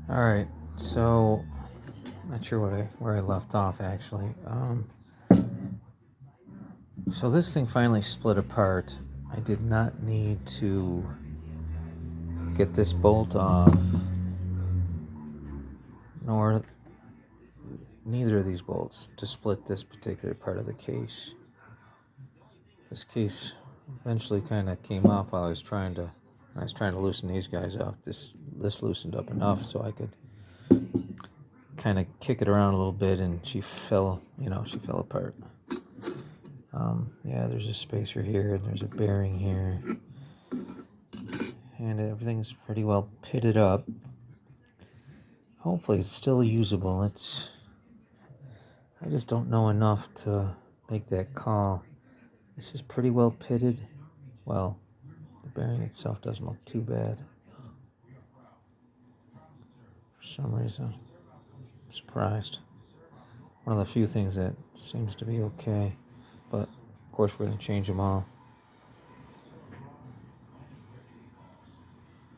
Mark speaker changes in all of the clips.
Speaker 1: All right, so not sure where I left off actually. So this thing finally split apart. I did not need to get this bolt off, nor neither of these bolts to split this particular part of the case. This case eventually kind of came off while I was trying to loosen these guys off. This loosened up enough so I could kind of kick it around a little bit, and she fell apart. Yeah, there's a spacer here, and there's a bearing here, and everything's pretty well pitted up. Hopefully, it's still usable. I just don't know enough to make that call. This is pretty well pitted. Well, the bearing itself doesn't look too bad. For some reason, I'm surprised. One of the few things that seems to be okay, but of course we're going to change them all.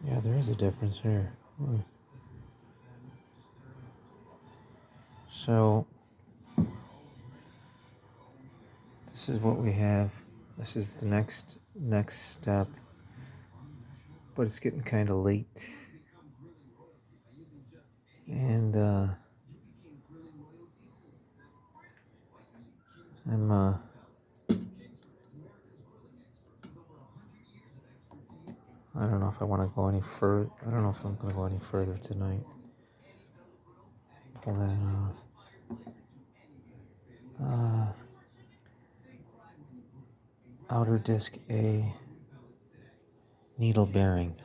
Speaker 1: Yeah, there is a difference here. So, this is what we have. This is the next step, but it's getting kind of late, and I'm I don't know if I want to go any further. I don't know if I'm going to go any further tonight. Pull that off. Outer disc A needle bearing.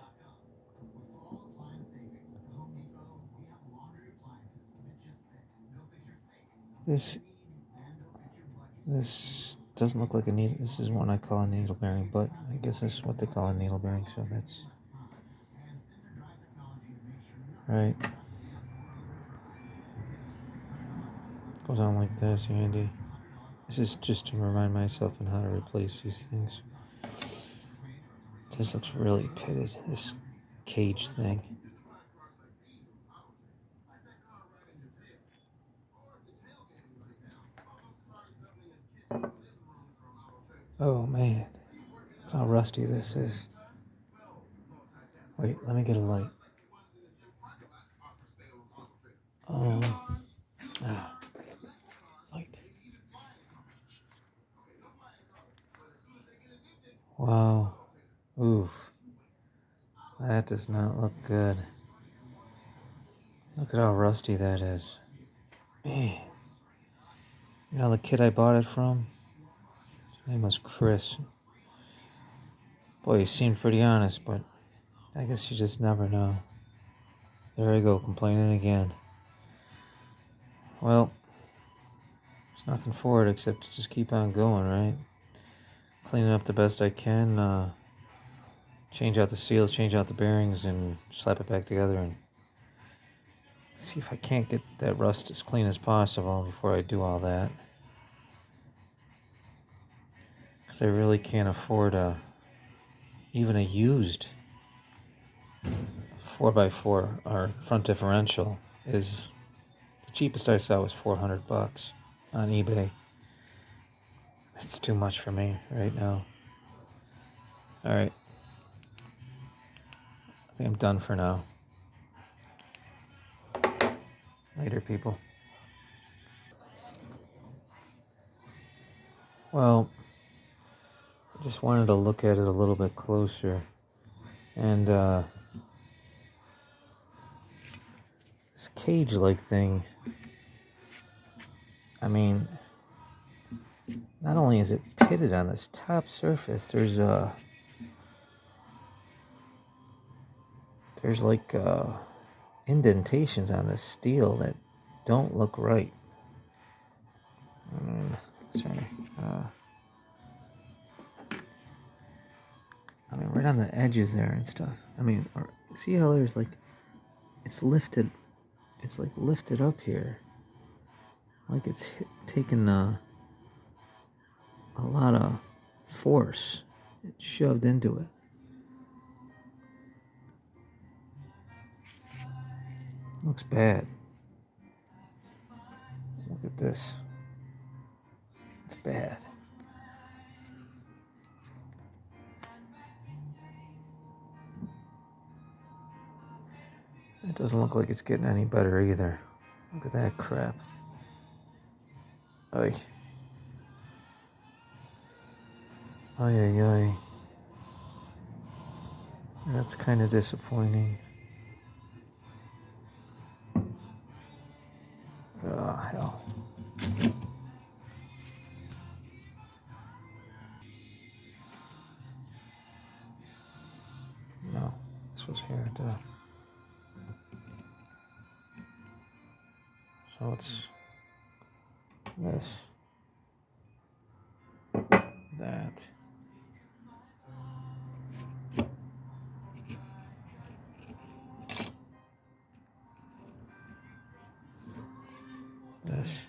Speaker 1: This doesn't look like a needle. This is one I call a needle bearing, but I guess this is what they call a needle bearing. So that's right. Goes on like this, handy. This is just to remind myself on how to replace these things. This looks really pitted, this cage thing. Oh man, look how rusty this is. Wait, let me get a light. Light. Wow. Oof. That does not look good. Look at how rusty that is. Man. You know the kid I bought it from? His name was Chris. Boy, he seemed pretty honest, but I guess you just never know. There I go, complaining again. Well, there's nothing for it except to just keep on going, right? Cleaning up the best I can, change out the seals, change out the bearings, and slap it back together and see if I can't get that rust as clean as possible before I do all that. Because I really can't afford even a used 4x4 or front differential. Is the cheapest I saw was $400 on eBay. That's too much for me right now. Alright. I think I'm done for now. Later, people. Well, I just wanted to look at it a little bit closer. And this cage-like thing, I mean, not only is it pitted on this top surface, there's like indentations on this steel that don't look right. Sorry. I mean, right on the edges there and stuff. I mean, see how there's like, it's lifted. It's like lifted up here. Like it's taken a lot of force. It's shoved into it. Looks bad. Look at this. It's bad. It doesn't look like it's getting any better either. Look at that crap. Ay. Ay, ay, ay. That's kind of disappointing. Oh, hell. No, this was here. Duh. So it's this, that. This.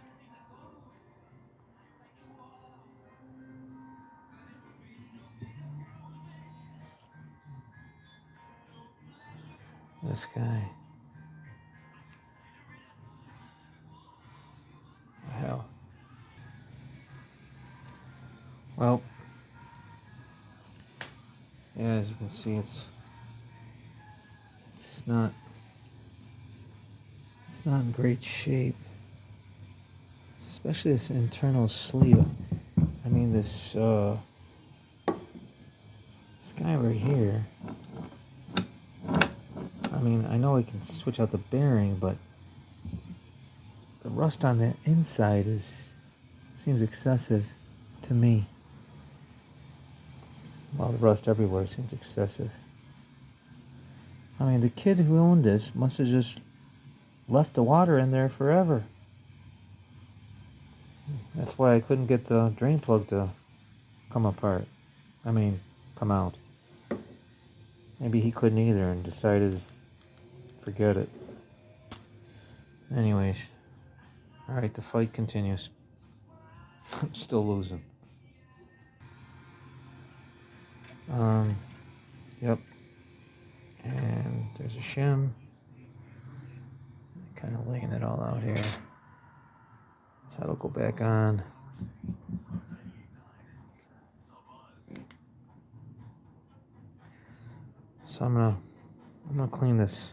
Speaker 1: This guy. Hell. Well, yeah, as you can see, it's not in great shape. Especially this internal sleeve. I mean, this guy right here. I mean, I know I can switch out the bearing, but the rust on the inside seems excessive to me. Well, the rust everywhere seems excessive. I mean, the kid who owned this must have just left the water in there forever. That's why I couldn't get the drain plug to come apart. I mean, come out. Maybe he couldn't either and decided, forget it. Anyways, alright, the fight continues. I'm still losing. Yep. And there's a shim. Kind of laying it all out here. So that'll go back on. So I'm gonna clean this.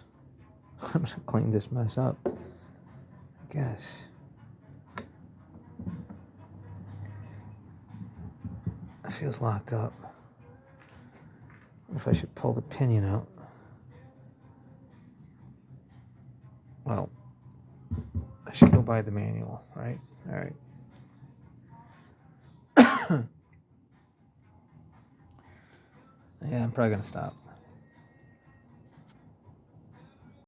Speaker 1: I'm gonna clean this mess up, I guess. It feels locked up. What if I should pull the pinion out? Well, I should go buy the manual, right? All right. Yeah, I'm probably gonna stop.